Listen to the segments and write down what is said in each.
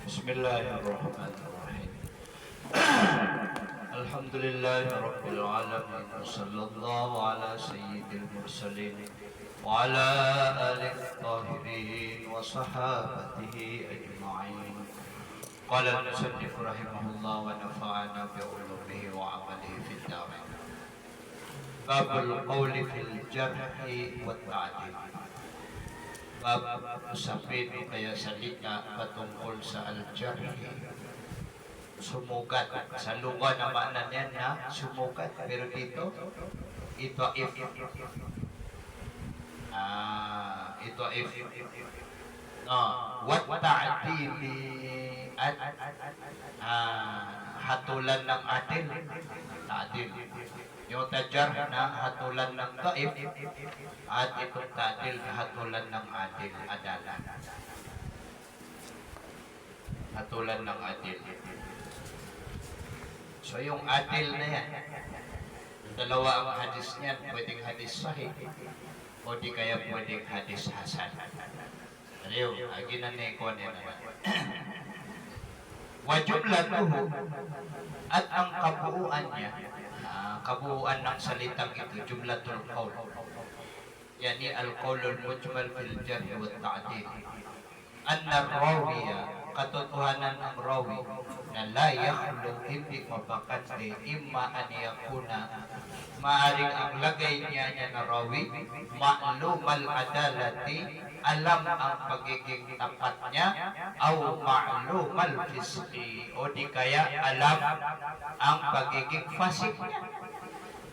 بسم الله الرحمن الرحيم الحمد لله رب العالمين وصلى الله على سيد المرسلين وعلى آله الطاهرين وصحابته أجمعين. قال المصنف رحمه الله ونفعنا بعلومه وعمله في الدارين. باب القول في الجرح والتعديل. Bab usapin o kaya salita patungkol sa al-jarh, sumugat. Sa luga naman na yan na sumugat, pero dito ito if no, what ta'dili at hatulan ng atil, ta'dil yung tajar na hatulan ng taif at itong ta'dil na hatulan ng adil, adalah, hatulan ng adil. So yung adil na yan, dalawa ang hadis niyan, pwedeng hadis sahih o di kaya pwedeng hadis hasan. Ariyo, aginanay ko niya naman. Wajumlatuhu, at ang kabuuan niya, kabuuan ng salitang ito, jumlatul qawl, yani al-qawlul mujmal fil jarh wa ta'dil, anna rawiya, katotohanan ng rawi na la yakhlu, hindi mabakante, imma an yakuna, maaring ang lagay niya na rawi ma'lumal adalati, alam ang pagiging tapat niya, aw ma'lumal fisqi, o di kaya alam ang pagiging fasik niya,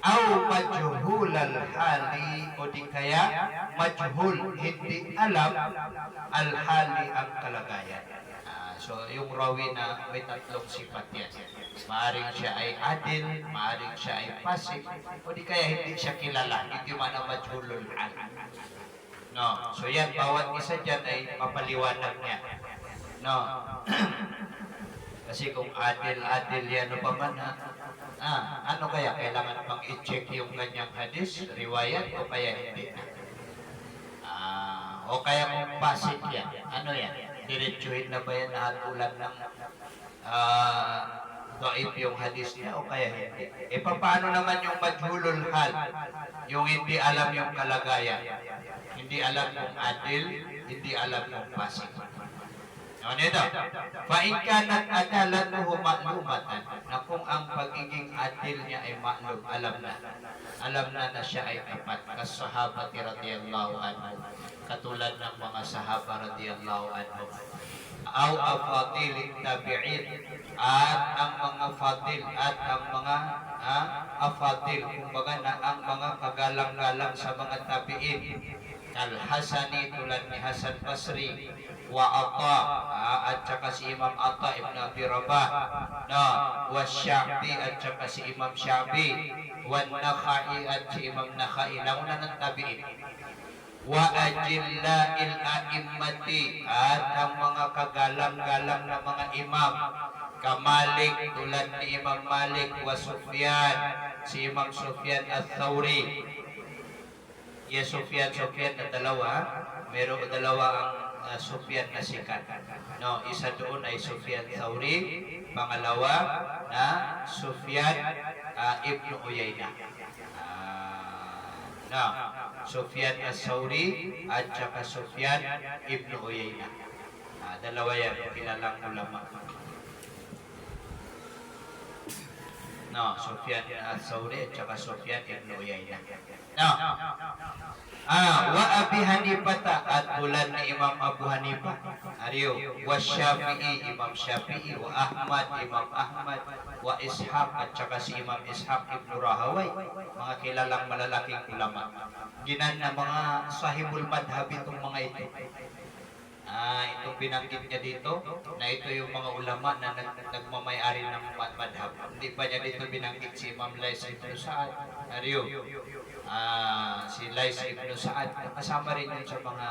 aw majhul al-hali, o di kaya majhul, hindi alam al-hali, ang kalagayan. So yung rawi na may tatlong sifat yan, maaring siya ay adil, maaring siya ay fasik, o di kaya hindi siya kilala, hindi man ang majhulul hal. No, so yan, bawat isa dyan ay papaliwanag niya. No, kasi kung adil yan, ano pa man, ano kaya, kailangan pang i-check yung kanyang hadis, riwayat, o kaya hindi na. O kaya kung pasik yan, ano yan, diretsuhin na ba yan na hatulan ng daif yung hadis niya, o kaya hindi. E paano naman yung majhulul hal, yung hindi alam yung kalagayan, hindi alam kung adil, hindi alam kung pasik. Ano ito? Fa'in kanat adalatuhu ma'lumatan, na kung ang pagiging adil niya ay ma'lum, alam na siya ay tapat, kas-sahabati radiyallahu anhu, katulad ng mga sahaba radiyallahu anhu, aw afadil tabi'in, at ang mga fadil at ang mga afadil, kumbaga na ang mga kagalang-galang sa mga tabi'in, al-Hasani, tulad ni Hasan Basri, wa Atta, at saka si Imam Atta ibn Abi Rabah, wa Syabi, at saka si Imam Syabi, wa Nakhai, at si Imam Nakhai, nauna ng tabi'in, wa ajilla'il a'immati, at ang mga kagalang-galang na mga imam, kamalik, tulad ni Imam Malik, wa Sufyan, si Imam Sufyan al-Thawri. Yes, Sufyan na dalawa, meron dalawa ang Sufyan na sikat. No, isa doon ay Sufyan Thawri, pangalawa na Sufyan ibn Uyayna. Sufyan al-Thawri at saka Sufyan ibn Uyayna. Dalawa yan, kilalang ulama. No, Sufyan al-Thawri at saka Sufyan ibn Uyayna. No. Wa Abi Hanifah, at tulad ni Imam Abu Hanifah, ariyo, wa Syafi'i, Imam Syafi'i, wa Ahmad, Imam Ahmad, wa Ishaq, at saka si Imam Ishaq ibn Rahaway, mga kilalang malalaking ulama. Ginan na mga sahibul madhab itong mga ito. Itong binanggit niya dito, na ito yung mga ulama na nagmamayari ng madhab. Hindi pa niya dito binanggit si Imam Lais ibn Sa'ad, ariyo, si Lais ibn Sa'ad, kasama rin yun sa mga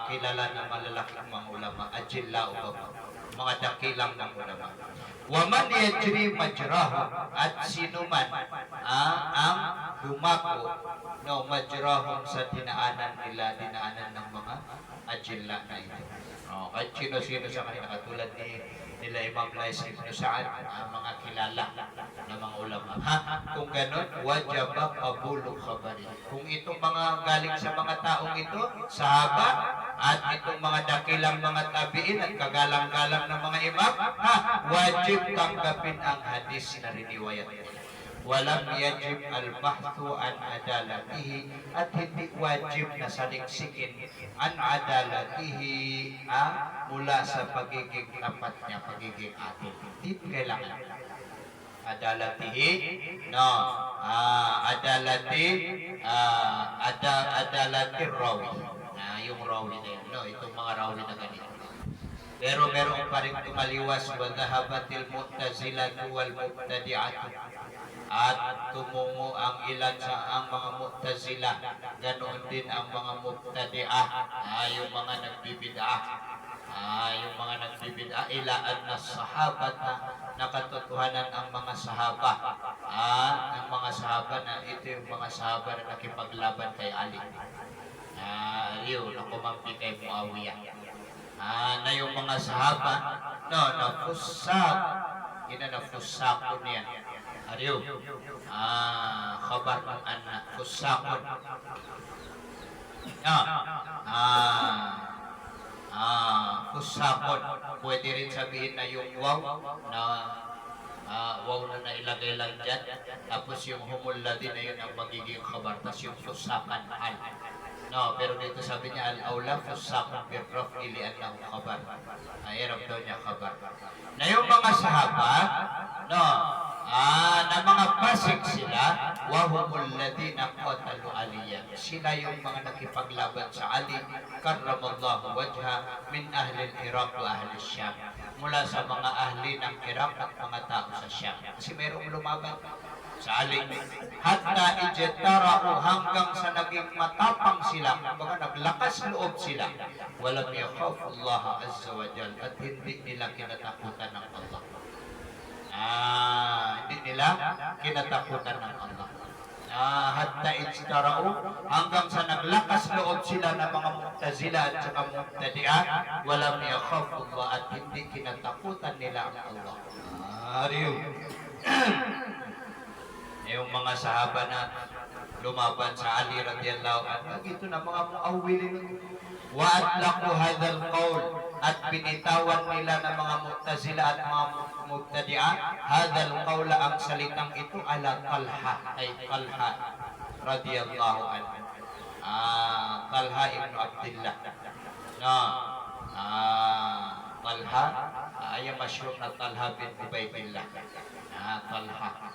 kilala na malalaking mga ulama, ajilla ulama, mga dakilang ng ulama. Waman yajri majrahu, at sino man ang dumako no majrahum sa dinaanan nila, dinaanan ng mga ajilla na ito. Kahit sino-sino sa kanila, katulad nila Imam Lais Ibn Sa'ad, mga kilala ng mga ulama. Kung ganun, wajaba qabulu khabari. Kung itong mga galing sa mga taong ito, sahaba, at itong mga dakilang mga tabiin at kagalang-galang ng mga imam, wajib tanggapin ang hadis na riniwayat nila. Walam yajib al-bahthu an adalatihi, at hindi wajib na saliksikin an adalatihi mula sa pagiging tapat niya, pagiging atin. Hindi kailangan. Adalatihi, no, adalati rawi. Yung rawi na yun, no, itong mga rawi na ganito. Pero meron pa rin tumaliwas, wa dhahabatil mu'tazilatu wal mubtadi'atu, at tumungo ang ilan sa ang mga mu'tazila, ganoon din ang mga mubtadi'ah, yung mga nagbibid'ah, yung mga nagbibid'ah, ilaan na sahabat na katotohanan ang mga sahaba, ang mga sahaba na ito yung mga sahaba na nakipaglaban kay Ali, yun, na kumampi kay Muawiyah, na yung mga sahaba na fusak, na fusakon yan. Ariyo, khabar ng anak, fusakon. Fusakon. Pwede rin sabihin na yung waw na waw na nailagay lang dyan. Tapos yung humuladi na yun ang magiging khabar. Tapos yung fusakan al. No, pero dito sabi niya al-aula fusakan birraf ilian ng khabar. Hirap daw niya khabar. Na yung mga sahaba, no, na mga pasik sila, wahumul ladina qatalu aliyan. Sila yung mga nakipaglaban sa Ali, karramallahu wajha, min ahli al-Iraq wa ahli al-Syam. Mula sa mga ahli ng Iraq at mga tao sa Syam. Kasi mayroong lumaban sa Ali. Hatta ijtara'u, hanggang sa naging matapang sila, kumbaga naglakas loob sila. Walam yakhafu Allah azza wa jalla, at hindi nila kinatakutan ng Allah. Hindi nila kinatakutan ng Allah. Hatta ijtara'u, hanggang sa naglakas loob sila ng mga mu'tazila at saka mubtadi'ah, walam yakhafu Allah, at hindi kinatakutan nila ang Allah. Ariyo. Yung mga sahaba na lumaban sa Ali radhiyallahu anhu, ito na mga muawwilin, wa atlaqu hadzal qaul, at binitawan nila ng mga mu'tazila at mga mubtadi'ah hadzal qaul, ang salitang ito, ala Talha, ay Talha radhiyallahu anhu, Talha ibn Abdullah, Talha, ay masyhur na Talha bin Ubaydillah, Talha.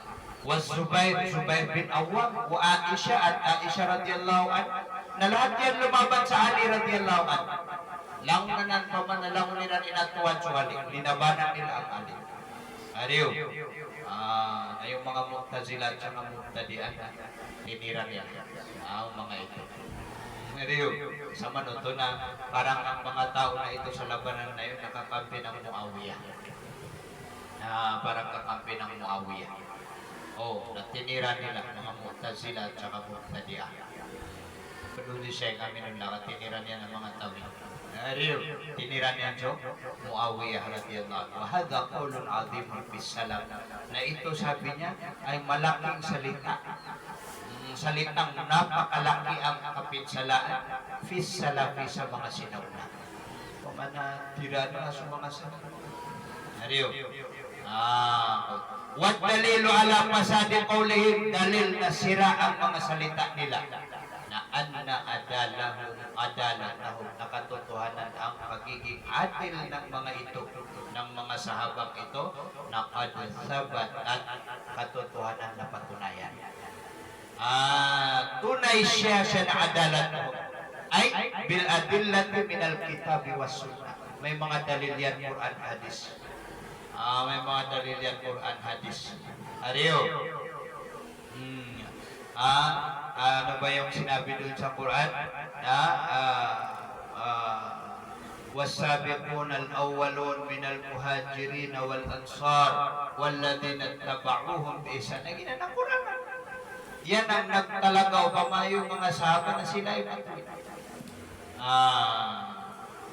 Zubair bin Awwam, wa Aisha, at Aisha radhiyallahu anha, na lahat yan lumaban sa Ali radhiyallahu anha. Langunan pa man na langunan inatuan sa Ali, linabanan nila ang Ali. Ariyo, yung mga mu'tazila at mga mubtadi'ah, tinira niya ang mga ito. Ariyo, sa manuto na parang ang mga tao na ito sa labanan na yun nakakampi ng Muawiyah. Parang kakampi ng Muawiyah. Natinira nila mga mu'tazila at saka mubtadi'ah. Peduli siya kami nung tinira niya ng mga tawid. Tinira niya siya Muawiyah radhiyallahu anhu. Hadha qaulun azimun fis salam, na ito sabi niya ay malaking salita. Salitang napakalaki ang kapinsalaan fis salafi, sa mga sinauna. Pamana tira na sa mga sinauna. Wat dalilu ala fasadi qawlihim, dalil na sira ang mga salita nila, na anna adalatahum, nakatotohanan ang pagiging adil ng mga ito, ng mga sahabang ito, na qad sabat, at katotohanan na patunayan. Tunay siya na adalatahum ay bil adillati minal kitabi was sunnah. May mga dalil yan, Quran, hadis. May mga dalil yan, Quran, hadis. Ariyo. Ano ba yung sinabi doon sa Quran? والسابقون الأولون من المهاجرين والأنصار والذين اتبعوهم بإحسان. Naging ng Quran. Yan ang nagtalaga o pamayo mga sahaba na sila ay matuwid.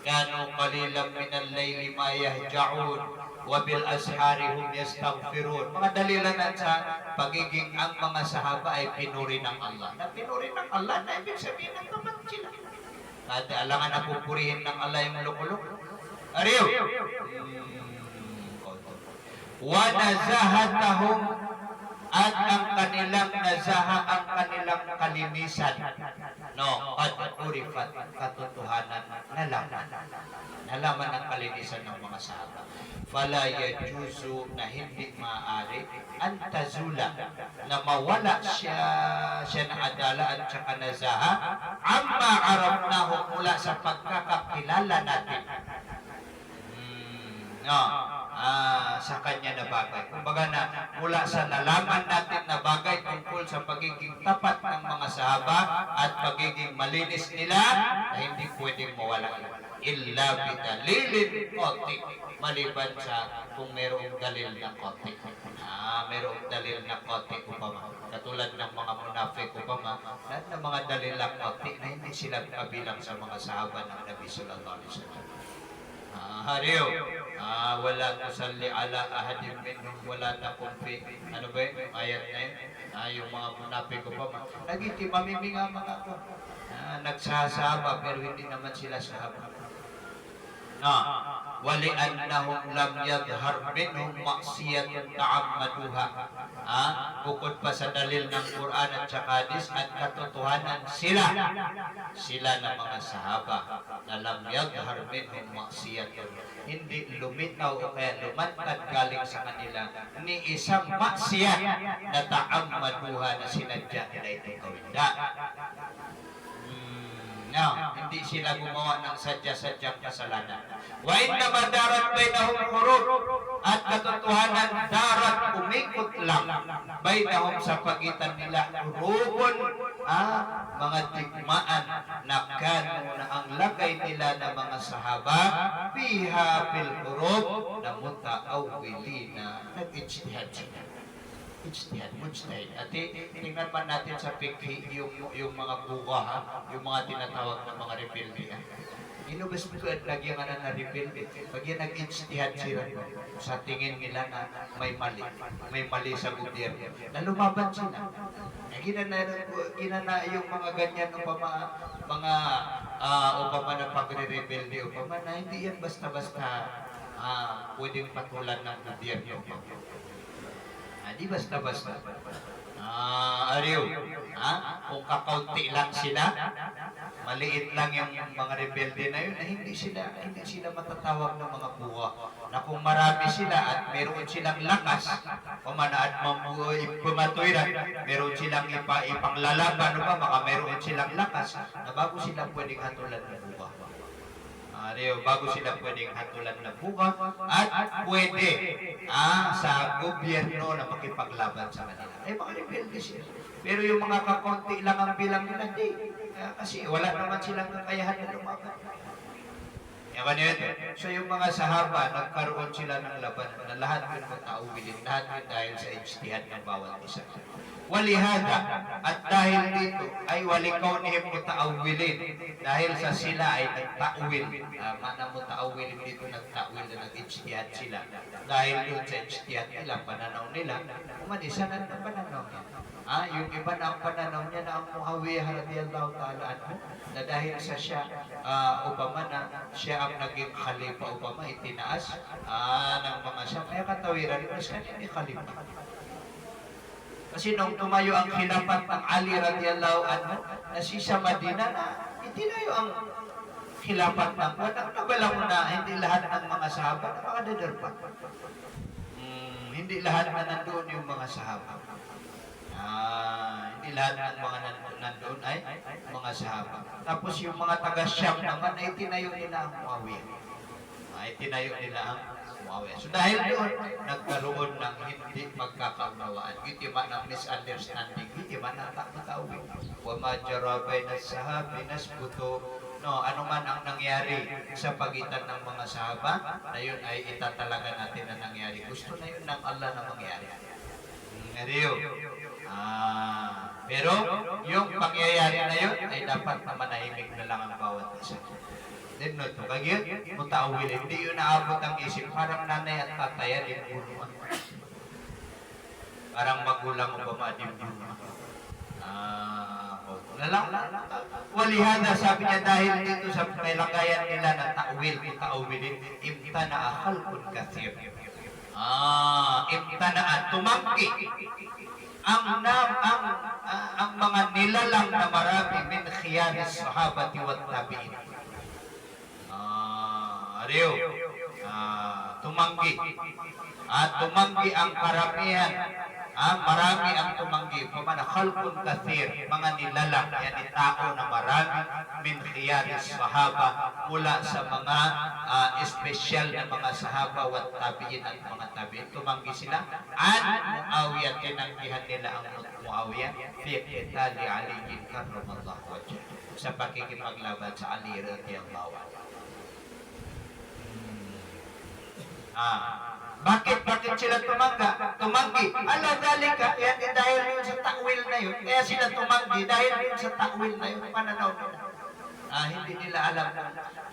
Kanu qalilan min al-layli ma yahja'un wa bil ashari hum yastaghfirun. Mga dalilan sa pagiging ang mga sahaba ay pinuri ng Allah. Na pinuri ng Allah na ibig sabihin ng tapat sila. Kada alangan na pupurihin ng Allah yung lukulok. Ariyo. Wa nazahatahum at ang kanilang nazaha ang kanilang kalinisan. No, at urifat katotohanan nalaman ang kalinisan ng mga sahaba. Fala yajuzu na hindi maaari ang tazula na mawala siya na adala at saka nazaha amma arafnahu mula sa pagkakakilala natin. Sa kanya na bagay. Kumbaga na mula sa nalaman natin na bagay tungkol sa pagiging tapat ng mga sahaba at pagiging malinis nila na hindi pwedeng mawala illa bidalilin qati, maliban sa kung mayroong dalil na qati. Mayroong dalil na qati upama. Katulad ng mga munafik upama, lahat ng mga dalil na qati na hindi sila kabilang sa mga sahaba ng Nabi sallallahu alaihi wasallam. Hariyo, wala tusalli ala ahadin minhum wala taqum fi, ano ba yung ayat na yun? Yung mga munafik ko pa, nagiti mamiminga mga ko, nagsasaba pero hindi naman sila sahaba. Wali'annahum lam yadhar minhum maksiyatun ta'ammaduha. Bukod pa sa dalil ng Quran at saka hadis at katotohanan sila na mga sahaba na lam yadhar minhum maksiyatun, hindi lumitaw o kaya lumantad galing sa kanila ni isang maksiyat na ta'ammaduha na sinadya nila itong gawin. Hindi sila gumawa ng sadya-sadyang kasalanan. Wa inna madarat bainahum huruf, at katotohanan darat umikot lang bainahum sa pagitan nila hurufun, mga digmaan na kanu na ang lagay nila ng mga sahaba biha fil huruf na mutaawwilina, nag-ijtihad sila. Ijtihad, mujtahid. At tingnan man natin sa fiqh yung mga buka, yung mga tinatawag ng mga rebelde. Inubos ko at lagyan nga na rebelde. Pag yan nag-ijtihad sila, sa tingin nila na may mali sa gobyerno, na lumaban sila. Ginana yung mga ganyan mga upama na pagre-rebelde, upama na hindi yan basta-basta pwedeng patulan ng gobyerno. Di basta-basta. Ariyo, kung kakaunti lang sila, maliit lang yung mga rebelde na yun, hindi sila matatawag ng mga buwa. Na kung marami sila at meron silang lakas, at pumatuiran, meron silang ipanglalaban, baka meron silang lakas, na bago sila pwedeng hatulan ng buwa. Bago sila pwedeng hatulan ng buka at pwede sa gobyerno na makipaglaban sa kanila. Mga rebelde sila. Pero yung mga kakonti lang ang bilang nila, kasi wala naman silang kakayahan na lumaban. So yung mga sahaba, nagkaroon sila ng laban na lahat yung magkaawilin, lahat yung dahil sa ijtihad ng bawat isa. Walihada, at dahil dito ay walikaw nihim mutaawilin, dahil sa sila ay nagtaawil, mana mutaawilin dito nagtaawil na nag-ijtihad sila, dahil doon sa ijtihad nila, pananaw nila, umanisan ang pananaw niya. Yung iba na ang pananaw niya na ang Muawiyah radiyallahu ta'ala anhu, na dahil sa siya, upama na siya ang naging khalifa, upama itinaas ng mga siya, kaya katawiran rin, mas kanya ni khalifa. Kasi nung tumayo ang khilafat ng Ali radiyallahu anhu, na siya Madina na itinayo ang khilafat ng nabala mo na hindi lahat ng mga sahaba na makadadarpa. Hindi lahat na nandoon yung mga sahaba. Hindi lahat ng mga nandoon ay mga sahaba. Tapos yung mga taga-Syam naman ay tinayo nila ang Muawiyah. Tinayo nila ang Muawiyah. So dahil doon, nagkaroon ng hindi magkakaunawaan. Iti man ang misunderstanding, iti man ang takot-awin. Wa ma jara bayna sahabi nasbuto no, ano man ang nangyari sa pagitan ng mga sahaba, na yun ay itatalaga natin na nangyari. Gusto na yun ng Allah na mangyari. Ngayon, pero yung pangyayari na yun ay dapat na manahimik na lang ang bawat isa. Then no, to kagyan, mutawil, hindi yun naabot ang isip, parang nanay at tatay, limbulma. Parang magulang o pamadimbulma. Walihada, sabi niya, dahil dito sa kailagayan nila ng ta'wil, ta'wilin, imtana'a khalqun kathir. Imtana'an, tumangki ang mga nilalang na marami min khiyaris sahabati wat tabi'in. Ariyo, tumanggi. Tumanggi ang karamihan. Marami ang tumanggi. Pamana khalqun kathir, mga nilalang, yan tao na marami min khiyaris sahaba, mula sa mga espesyal na mga sahaba wat tabi'in at mga tabi'in. Tumanggi sila. Muawiyah, tinanggihan nila ang Muawiyah fi qitali Ali karramallahu wajhah, sa pakikipaglaban sa Ali radhiyallahu anhu. Bakit sila tumanggi? Ala dalika, yan dahil yun sa ta'wil na yun. Kaya sila tumanggi dahil yun sa ta'wil na yun, pananaw nila. Hindi nila alam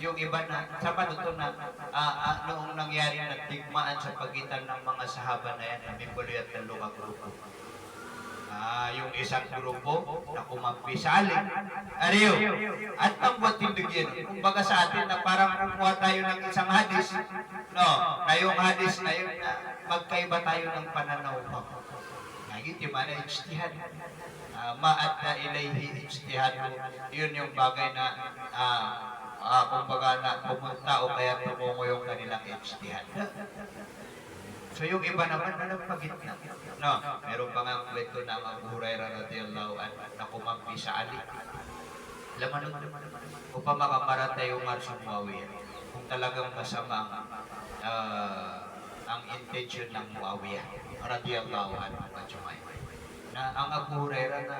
yung iba na sa panuto na noong nangyari na digmaan sa pagitan ng mga sahaba na yan, namimuli at dalawang grupo. Yung isang grupo na kumampi sa Ali. Ariyo. At ang buat tindigyan. Kumbaga sa atin na parang kumuha tayo ng isang hadis. No, na yung hadis na yun, magkaiba tayo ng pananaw mo. Ngayon, di man na ijtihad. Ma'adda ilayhi ijtihad mo. Yun yung bagay na kumbaga na pumunta o kaya tumungo yung kanilang ijtihad. So yung iba naman nalagpagit na. No, meron pa nga kwento ng Abu Hurairah radhiyallahu anhu na kumampi sa Ali. Laman upang makamaratay yung Marso Muawiyah. Kung talagang masama ang intention ng Muawiyah radhiyallahu anhu na ang Abu Hurairah na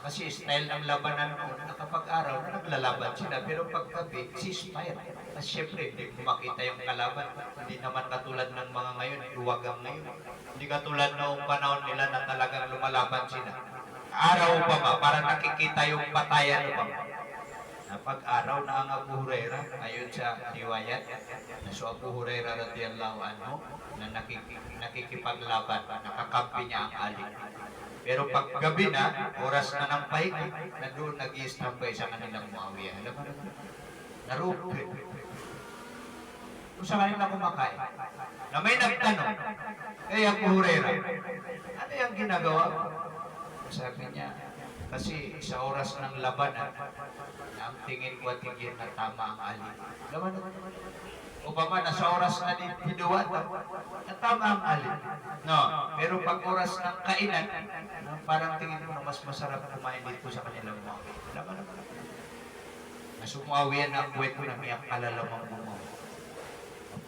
kasi style ng labanan noon na kapag araw na naglalaban sila, pero paggabi, ceasefire. Kasi syempre, hindi makita yung kalaban. Hindi naman katulad ng mga ngayon, duwagang ngayon. Hindi katulad noong panahon nila na talagang lumalaban sila. Araw pa ba, para nakikita yung patayan pa ba. Pag-araw na ang Abu Hurairah, ayon sa riwayat, na so Abu Hurairah radhiyallahu anhu, na nakikipaglaban, nakakampi niya ang Ali. Pero pag gabi na, oras na ng pahinga, na doon nag-i-standby sa kanilang Muawiyah. Alam mo na? Narupi. Kung sa kanila kumakain, na may nagtanong, Abu Hurairah, ano yung ginagawa? Sabi niya, kasi sa oras ng labanan, ang tingin ko at tingin na tama ang Ali. Alam mo na? O pa man, nasa oras na din pinuwata, na tama ang Ali. No, pero pag oras ng kainan, parang tingin mo mas masarap kumain dito sa kanilang Muawiyah. Alam mo naman. Nasumuawiyah na ang kwento na may kalalamang bumaw.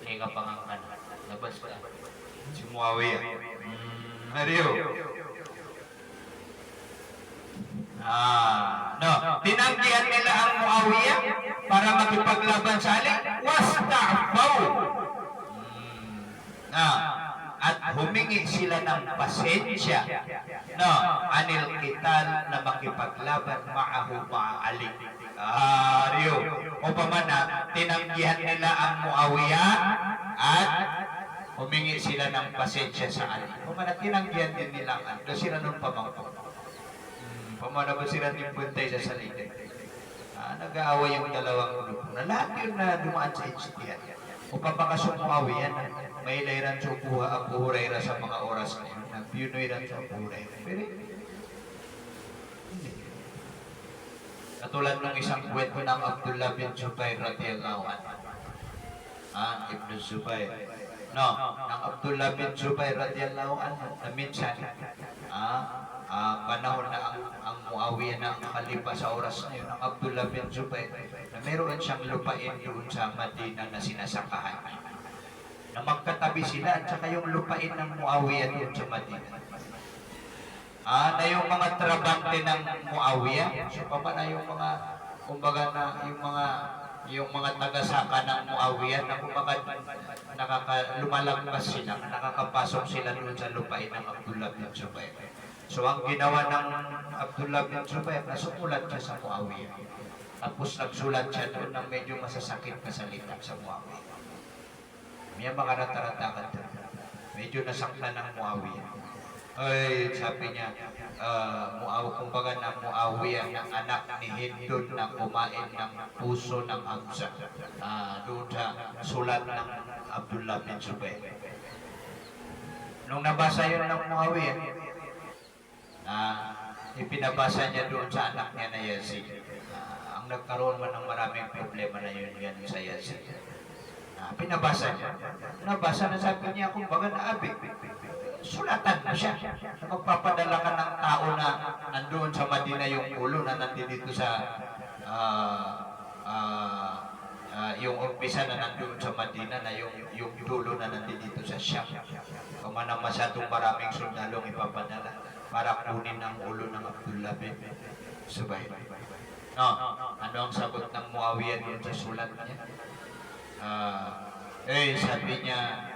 Teka pangangan. Labas ka. Si Muawiyah. Ariyo. No, tinanggihan nila ang Muawiyah para makipaglaban sa Ali. Wasta'faw. At humingi sila ng pasensya, no, anil kital na makipaglaban ma'ahu ma'ali. Ariyo. O pamana, tinanggihan nila ang Muawiyah at humingi sila ng pasensya sa Ali. Pamana, tinanggihan din nila ang Ali. Sila nung pamangko. Pamana ba sila nipuntay sa salita? Nag-aaway yung dalawang grupo. Na lahat yun na dumaan sa ijtihad. O papakasong Muawiyah, may layran sa Abu Hurairah sa mga oras na yun. Nagpiyunoy sa Abu Hurairah. Pero, hindi. Katulad ng isang kwento ng Abdullah bin Zubair radhiyallahu anhu. Ibn Zubair. No, ng Abdullah bin Zubair radhiyallahu anhu na minsan, panahon na ang Muawiyah na ang khalifa sa oras na yun, ang Abdullah bin Zubair, na meron siyang lupain doon sa Madina na sinasakahan. Na magkatabi sila at saka yung lupain ng Muawiyah doon sa Madina. Na yung mga trabante ng Muawiyah, so pa na yung mga kumbaga na yung mga taga-saka ng Muawiyah na kumbaga lumalagpas sila, nakakapasok sila doon sa lupain ng Abdullah bin Zubair. So ang ginawa ng Abdullah bin Zubair, nasumulat siya sa Muawiyah. Tapos nagsulat siya doon ng medyo masasakit na salita sa Muawiyah. May mga nataratakan doon. Medyo nasaktan ng Muawiyah. Ay, sabi niya, kumbaga ng Muawiyah ng anak ni Hindun na kumain ng puso ng Hamza. Doon sa sulat ng Abdullah bin Zubair. Nung nabasa yun ng Muawiyah, ipinabasa niya doon sa anak niya na Yazid. Ang nagkaroon man ng maraming problema na yun yan sa Yazid. Pinabasa niya. Nabasa na sabi niya, kumbaga naabig. Sulatan mo siya. Magpapadala ka ng tao na nandoon sa Madina yung ulo na nandito sa yung umpisa na nandoon sa Madina na yung dulo na nandito sa Sham. Kung man masyadong maraming sundalong ipapadala para kunin ang ulo ng Abdullah bin Zubair. No, ano ang sagot ng Muawiyah doon sa sulat niya? Sabi niya,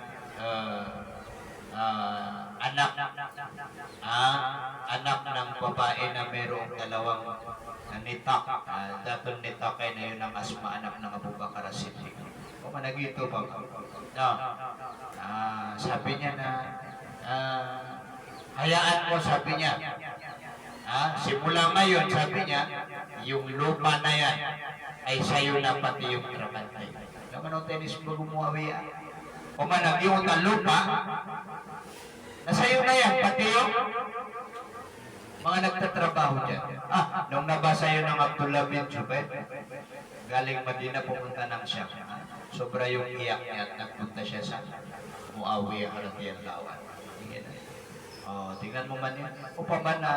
anak ng babae na mayroong dalawang nitak. Datong nitak ay na yun ang Asma, anak ng Abu Bakar as-Siddiq. O managito pa. No. Sabi niya na, hayaan mo, sabi niya. Simula ngayon, sabi niya, yung lupa na yan ay sayo na pati yung trabantay. Naman ang tenis mo Muawiyah. O manag yung lupa, nasayo na yan, pati yung mga nagtatrabaho dyan. Nung nabasa yun ng Abdullah bin Zubair, galing Madina pumunta ng Sham. Sobra yung iyak niya at nagpunta siya sa Muawiyah radhiyallahu anhu. Tingnan mo man yun. O pa man na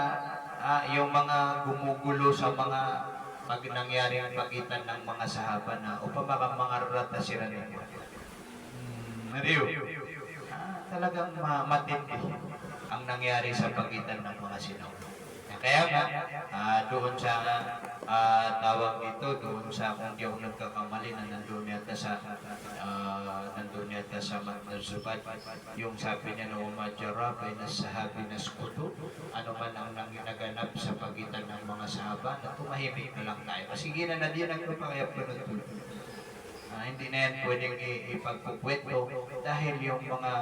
yung mga gumugulo sa mga nangyaring pagitan ng mga sahaba na o pa mga rata sila nila. Talagang matindi ang nangyari sa pagitan ng mga sinaw. Kaya nga, doon sa tawag dito, doon sa kung di ako nagkakamali na nandun yata sa Matnazubad, yung sabi niya na umadjara by na sahabi na skuto, ano man ang naganap sa pagitan ng mga sahaba, na tumahimik na lang tayo. Kasi gina na din ang kaya punod-punod. Hindi na yan pwedeng ipagpukwento dahil yung mga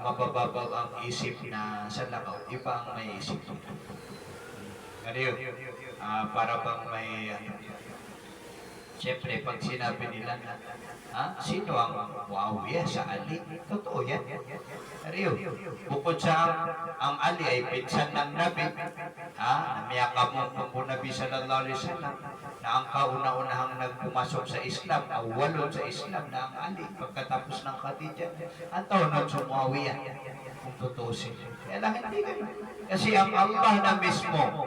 mabababaw ang isip na sa lakaw, iba ang may isip. Para bang may siyempre pag sinabi nila na sino ang Muawiyah sa Ali? Totoo yan. Bukod sa ang Ali ay pinsan ng Nabi, namiyakap mo Nabi sallallahu alaihi wasallam, na ang kauna-unahang nagpumasok sa Islam, awalon sa Islam na ang Ali, pagkatapos ng Khadijah, ang taon sa Muawiyah, kung tutusin. Kaya lang hindi ganun. Kasi ang Allah na mismo,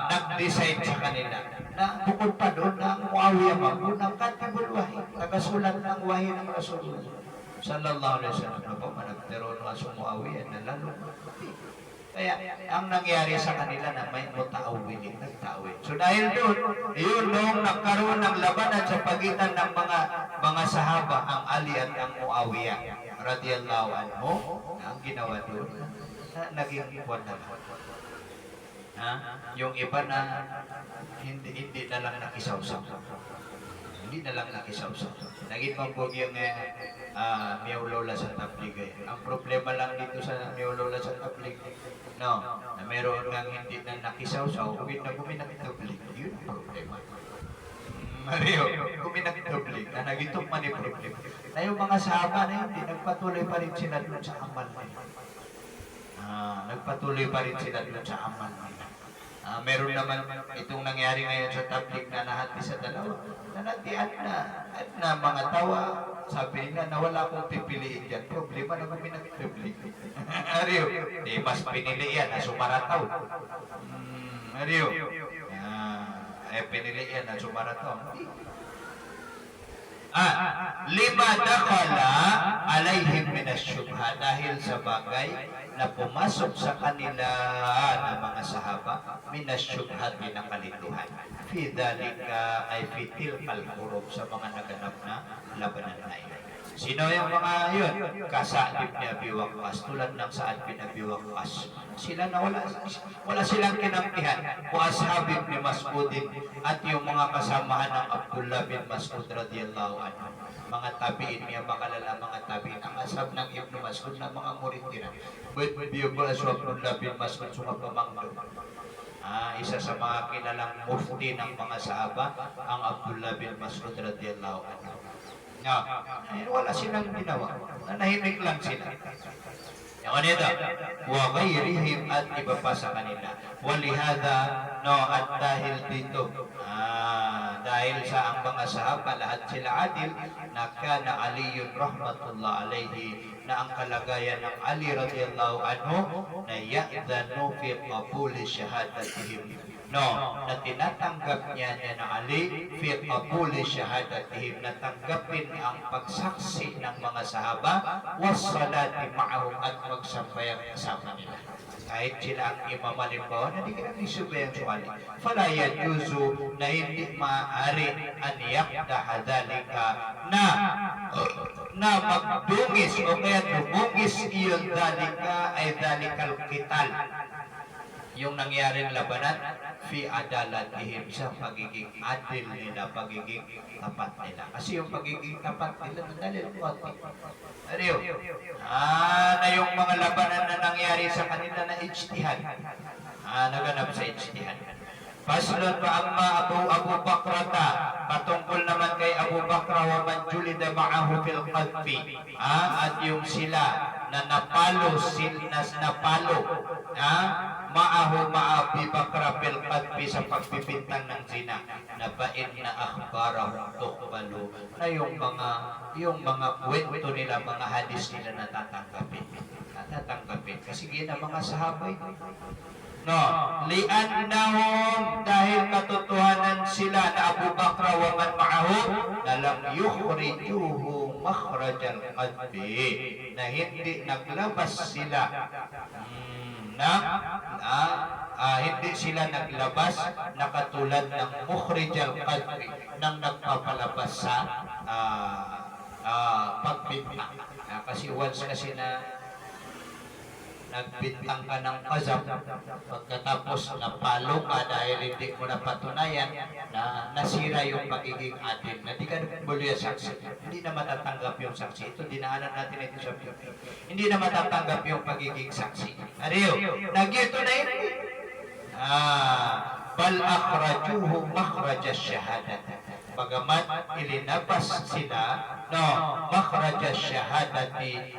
nag-decide sa kanila, na bukod pa doon na ang Muawiyah ng katibul wahi, tagasulat ng wahi ng Rasulullah sallallahu alaihi wasallam, na pa nagteron nga sa Muawiyah na lalo. Kaya ang nangyari sa kanila na may mutaawilin, nagtawid. So dahil doon, yun nung nagkaroon ng labanan sa pagitan ng mga sahaba, ang Ali at ang Muawiyah radhiyallahu anhu, ang ginawa doon, naging iwan na lang. Yung iba na hindi na lang nakisawsaw. Hindi na lang nakisawsaw. Naging mambog yung Miyawlola sa Tabligay. Ang problema lang dito sa Miyawlola sa Tablig, na meron kang hindi na nakisawsaw, guminag-tablig. Yun ang problema. Mario, guminag-tablig. Na nagitong man yung problema. Na yung mga sahaba na hindi, nagpatuloy pa rin sila doon sa amal nila. Nagpatuloy pa rin sila doon sa amal nila. Meron naman itong nangyari ngayon sa tablig na nahati sa dalawa. Nanatian na mga tawa. Sabi nila na wala akong pipiliin dyan. Problema na kami nag-tablig. Ariyo, mas pinili yan na sumarataw. Ariyo, pinili yan na sumarataw. Lima dakala alayhim minas syubha, dahil sa bagay na pumasok sa kanila ng mga sahaba minasyubhati ng kalituhan. Fi dhalika ay fi tilkal huruf sa mga naganap na labanan na iyon. Sino yung mga yun? Kasa'd ibn Abi Waqqas, tulad ng Sa'ad bin Abi Waqqas. Sila na wala silang kinampihan. Wa ashab ibn Mas'udin at yung mga kasamahan ng Abdullah bin Mas'ud radiyallahu anhu. Mga tabi'in niya, makalala mga tabi'in. Ang ashab ng Ibn Mas'ud na mga murid nila. But biyubul aswa Abdullah bin Mas'ud sumapamangdo. Isa sa mga kilalang mufti ng mga sahaba, ang Abdullah bin Mas'ud radiyallahu anhu. Wala silang ginawa. Nanahimik lang sila. Yung kanina, wa ghayrihim at iba pa sa kanila. Walihada, at dahil dito, dahil sa ang mga sahaba, lahat sila adil, na kana Aliyun rahmatullah alayhi, na ang kalagayan ng Ali radiyallahu anhu, na ya'dhanu fi qabuli shahadatihim. Na tinatanggap niya na Ali fi qabuli shahadatihim, natanggapin ang pagsaksi ng mga sahaba was salati ma'ahum at magsambayang kasama nila. Kahit sila ang imam halimbawa na di ka nagsubayang suwali. Fala yajuzu na hindi maaari an yakdaha dhalika na magdungis o kaya dumugis iyon dhalika ay dhalikal qital. Yung nangyaring labanan fi adalatihim sa pagiging adil nila, pagiging tapat nila. Kasi yung pagiging tapat nila madali lang konti. Ariyo. Na yung mga labanan na nangyari sa kanila na ijtihad. Naganap sa ijtihad. Faslun pa amma Abu Bakrata, patungkol naman kay Abu Bakra wa man julida ma'ahu fil qadfi. At yung sila na napalo ma'ahu Abi Bakra fil qadfi sa pagbibintang ng zina, na bain na akhbarahum tuqbalu, na yung mga kwento nila, mga hadis nila natatanggapin kasi gina mga sahabay. Li'annahum, dahil katotohanan sila na Abu Bakra wa man ma'ahu na lam yukhrijuhu makhrajal qadbi, na hindi naglabas sila hindi sila naglabas na katulad ng mukhrijal qadbi, nang nagpapalabas sa pagbintang. Kasi once kasi na nagbintang ka ng qazab, pagkatapos napalo ka dahil hindi mo napatunayan na nasira yung pagiging adil, na di ka nagbuloy ang saksi, hindi na matatanggap yung saksi. Ito, dinaanan natin ito sa video. Hindi na matatanggap yung pagiging saksi. Ariyo, nagyito na yun. Bal akhrajuhu makhraja shahadat. Bagamat ilinabas sila makhraja shahadati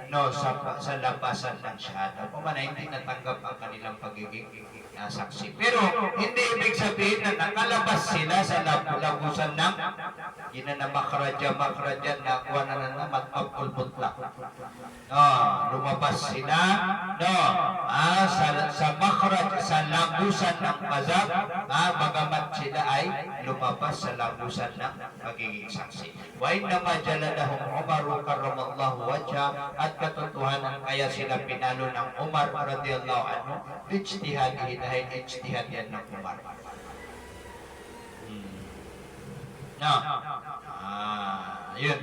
sa labasan ng shahada. Pumana hindi natanggap ang kanilang pagiging saksi. Pero hindi ibig sabihin na nakalabas sila sa labusan ng makhraja na kuha na magpapulputla. Lumabas sila sa makhraj, sa labusan ng qazab, bagamat sila ay lumabas sa labusan ng pagiging saksi. Wa innama jaladahum Umar karramallahu wajha, at katotohanan kaya sila pinalo ng Umar radhiyallahu anhu ijtihadihi, dahil ijtihad yan ng Umar. Yun.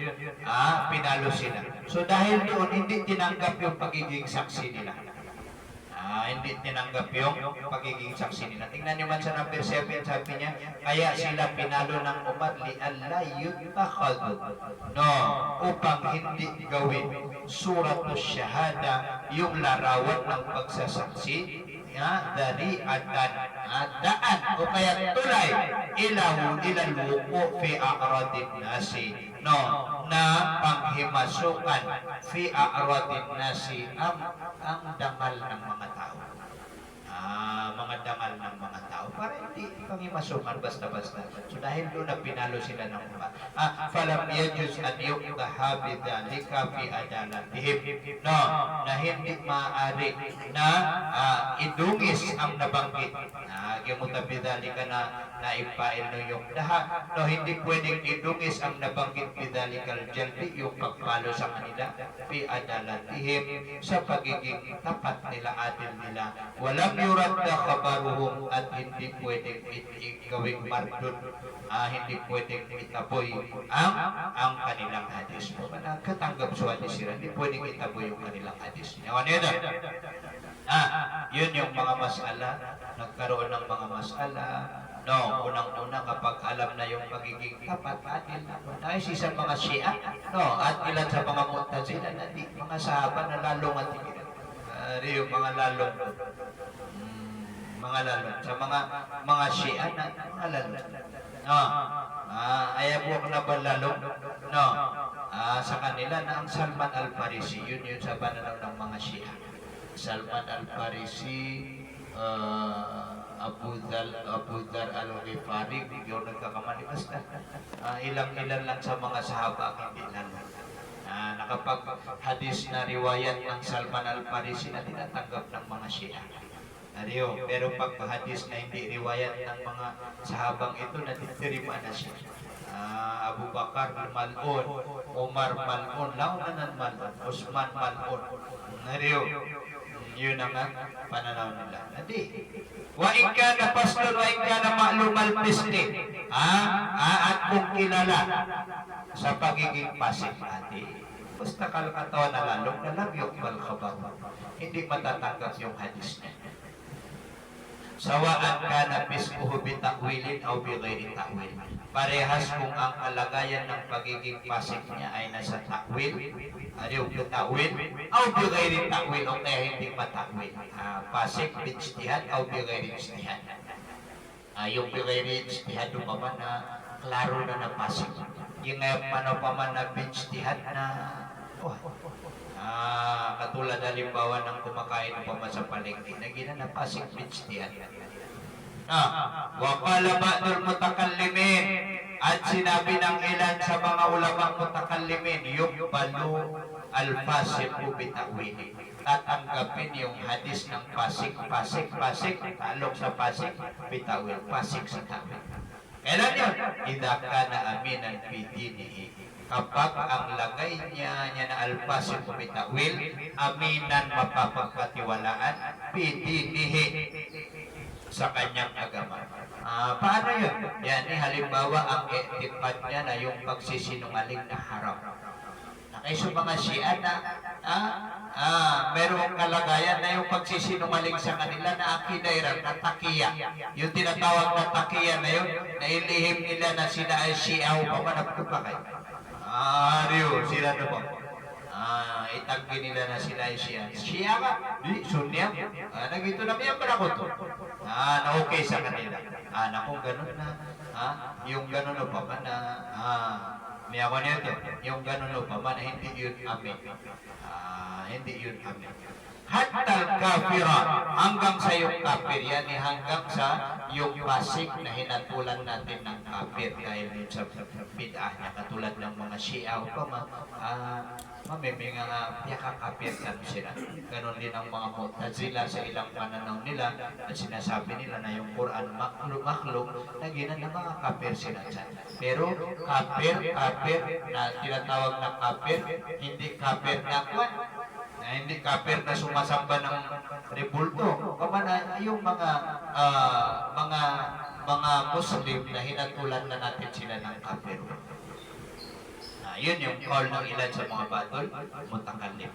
Pinalo sila. So dahil doon hindi tinanggap yung pagiging saksi nila. Hindi tinanggap yung pagiging saksi nila. Tingnan nyo man sa number 7, sabi niya, kaya sila pinalo ng Umar li'alla yutakhadu, upang hindi gawin suratus syahada, yung larawan ng pagsasaksi, dari'atan, daan o kaya tulay ilal wuku fi a'radin nasi, na panghimasukan fi a'radin nasi, ang dangal ng mga tao. Mga dangal ng mga tao, para hindi pangimasukan basta-basta. So dahil doon na pinalo sila ng Umar. Falam yajuz an yuqdaha bidhalika fi adalatihim, na hindi maaari na idungis ang nabanggit. Gimutabi dhalika na naipail no yung daha, hindi pwedeng idungis ang nabanggit dalikal jalbi, yung pagpalo sa kanila, fi adalatihim, sa pagiging tapat nila, adil nila. Walang yuradda khabaruhum, at hindi pwedeng gawing mardun, hindi pwedeng itaboy ang kanilang hadis. Katanggap sa hadis sila, hindi pwedeng itaboy yung kanilang hadis. Yun yung mga masala, nagkaroon ng mga masala. No, unang-una kapag alam na yung pagiging tapat, adil na. Nais isang mga Shia, no, at ilan sa mga Mu'tazila na di, mga sahaba na lalong at yung mga lalong, sa mga Shia na mga lalong. No, ayaw na ba lalong? No, sa kanila na ang Salman al-Farisi, yun sa pananaw ng mga Shia. Salman al-Farisi, Abu Dhar al-Ghifari, yung nagkakamali, basta ilang-ilan lang sa mga sahaba ang hindi lalo. Nakapag hadis na riwayat ng Salman al-Farisi na tinatanggap ng mga Shia. Pero pag hadis na hindi riwayat ng mga sahabang ito, natitirima na siya. Abu Bakar mal'un, Umar mal'un, launanan mal'un, Usman mal'un. Yun ang pananaw nila. Hindi. Wa in kana pastor, wa in kana ma'lumal pisti. At kung kilala sa pagiging pasig ati, basta kalkatawa na lalong nalabyok bal khabar. Hindi matatanggap yung hadis niya. Sawaan kana fiskuhu bi ta'wilin aw bi ghairi ta'wil. Parehas kung ang kalagayan ng pagiging pasig niya ay nasa ta'wil, yung ta'wil, aw bi ghairi ta'wil, o kaya hindi mata'wil. Pasig bi ijtihad aw bi ghairi ijtihad. Yung bi ghairi ijtihad pa man na klaro na napasig. Yung paano pa man na bi ijtihad na katulad halimbawa ng kumakain pa man sa palengke na ginanapasig bi ijtihad. Wa qala ba'dul mutakallimin, at sinabi ng ilan sa mga ulamang mutakallimin, yuqbalu al-fasiqu bi ta'wili. Tatanggapin yung hadis ng pasik, talok sa pasik, bitawil, pasik sa tawil. Kailan yun? Idha kana aminan fi dinihi. Kapag ang lagay niya na al-fasiqu bi ta'wil, aminan, mapapagkatiwalaan, fi dinihi, sa kanyang agama. Paano yun? Yan, halimbawa ang etikad niya na yung pagsisinungaling na haram. Nakaiso mga Shia na merong kalagayan na yung pagsisinungaling sa kanila na akidayran, na takiya. Yung tinatawag na takiya na yun, nailihim nila na sila ay Shia o pamanap ko pa kayo. Sila na po. Itanggi nila na sila ay Shia. Shia ka? Di, Sunya. Nagito na miyan ba ako to? Na okay sa kanila. Kung ganun na. Yung ganun o pa man na. May ako niya ito. Yung ganun o pa man na hindi yun amin. Hindi yun amin. Hatta kafira, hanggang sa yung kafir, yan hanggang sa yung pasig na hinatulan natin ng kafir dahil yun sa bid'ah niya, katulad ng mga Shia o pa may mga yakakapir kan sila. Ganon din ang mga Mu'tazila sa ilang pananaw nila na sinasabi nila na yung Quran makhluk na ginan ng mga kafir sila dyan. Pero kafir na tinatawag na kafir, hindi kafir na kwan, na hindi kafir na sumasamba ng rebulto. Kamana yung mga Muslim na hinatulan na natin sila ng kafir. Yun yung call ng ilan sa mga batol, mutakallim.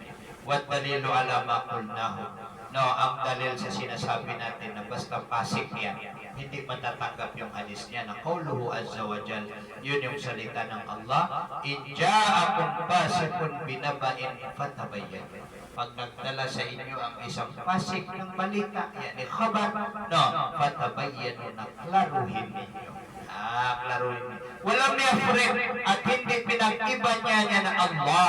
What dalilu ala ma qulnahu. No, ang dalil sa sinasabi natin na basta pasik yan, hindi matatanggap yung hadis niya na qauluhu azza wa jal. Yun yung salita ng Allah, in ja'akum fasikun binaba'in fatabayyan. Pag nagdala sa inyo ang isang pasik ng balita, yan ay khabar, no, fatabayyan, na klaruhin ninyo. Klaruhin ninyo. Walang yafrid, at hindi pinag-iba niya na Allah.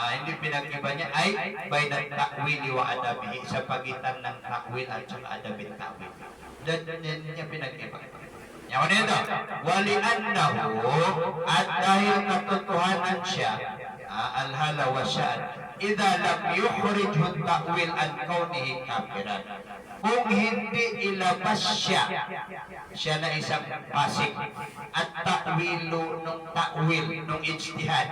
Hindi pinag-iba niya ay by the ta'wili wa adabihi, sa pagitan ng ta'wil at saka adabin ta'wil. Yan niya pinag-iba. Yan ko nito. Wali annahu, at dahil katotohanan siya, alhala wa sya'ad, idza lam yukhrijhu at-ta'wil an kaunihi kafiran. Kung hindi ilabas siya na isang pasik at ta'wilu nung ijtihad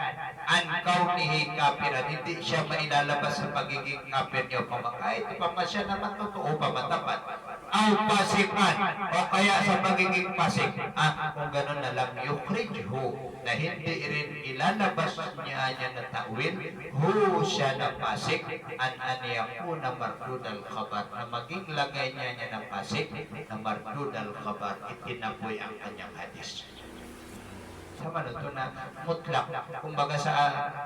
an kaunihi kafiran, hindi siya mailalabas sa pagiging kafir niya kahit pa siya naman totoo pa matapat aw pasikan o kaya sa pagiging pasik kung ganun na lang yukrijhu na hindi rin ilalabas niya na ta'wil hu siya na pasik an yakuna mardud al-khabar na maging lagay niya na pasik na mardud al-khabar itinaboy ang kanyang hadis. Sama na ito na mutlak. Kumbaga sa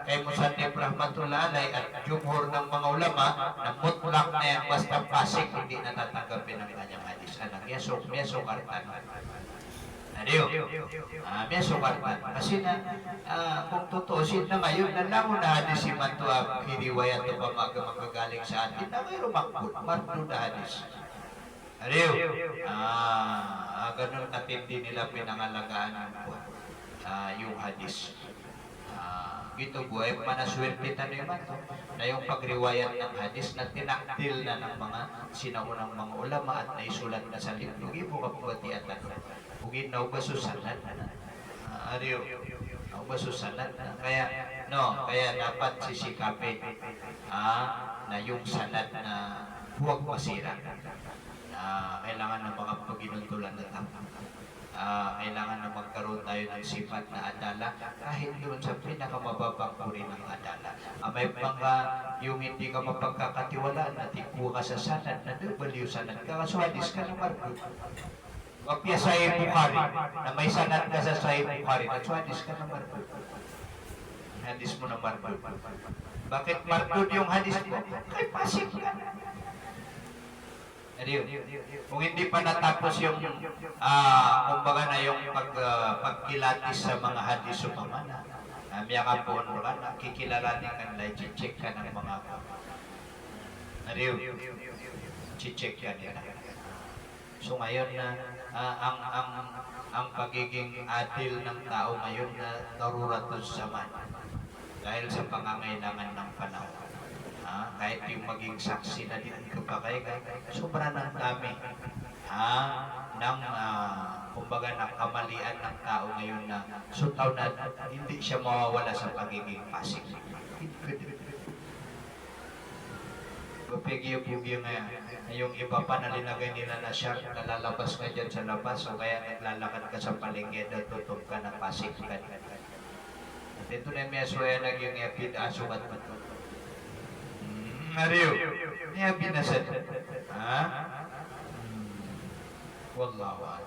kay Musannif Rahmatullah Alay at jumhur ng mga ulama na mutlak na yan basta pasik hindi natatanggapin ng kanyang hadis. Anak, meso kartan. Adiyo. Meso kartan. Kasi na kung tutusin na ngayon, nalaman na hadis si Mantua hiriwayat o magagaling sa atin na mayroong markod na hadis. Adiyo. Ganun katindi nila pinangalagaan yung hadis. Ito buhay manaswerte tanong na yung pagriwayat ng hadis na tinaktil na ng mga sinaunang mga ulama at naisulat na sa libro. Ibo kapagati at hugin na ubasusalan. Ariyo, ubasusalan. Kaya dapat sisikapin na yung salat na huwag masira. Kailangan ng mga paginuntulan na tama. Kailangan na magkaroon tayo ng sifat na adala kahit doon sa pinakamababang uri ng adala. May mga yung hindi ka mapagkakatiwalaan na tikbo ka sa sanad na baliw sanad ka kaswadis ka ng marko. Wapya sa Bukhari na may sanad ka sa Sahih Bukhari na swadis ka ng marko. Hadis mo na marko. Bakit marko yung hadis mo? Kay pasik ka. Kung hindi pa natapos yung kumbaga na yung pagkilatis sa mga hadis o mga na miyaka po na kikilalanin ka nila, i-check ka ng mga i-check ka nila. So ngayon na ang pagiging adil ng tao ngayon na daruratus zaman dahil sa pangangailangan ng panahon. Kahit yung maging saksi na dito pa kayo, sobra ng dami ng kumbaga ng kamalian ng tao ngayon na sutaw na hindi siya mawawala sa pagiging pasik. Pagigyo-pugyo nga yung iba pa na linagay nila na shark na lalabas ka dyan sa labas o kaya naglalakad ka sa paligid at tutok ka na pasik ka. At ito na yung meswaya naging epid asukat pa ito. Ariyo, niya binasad. Wallahu a'lam.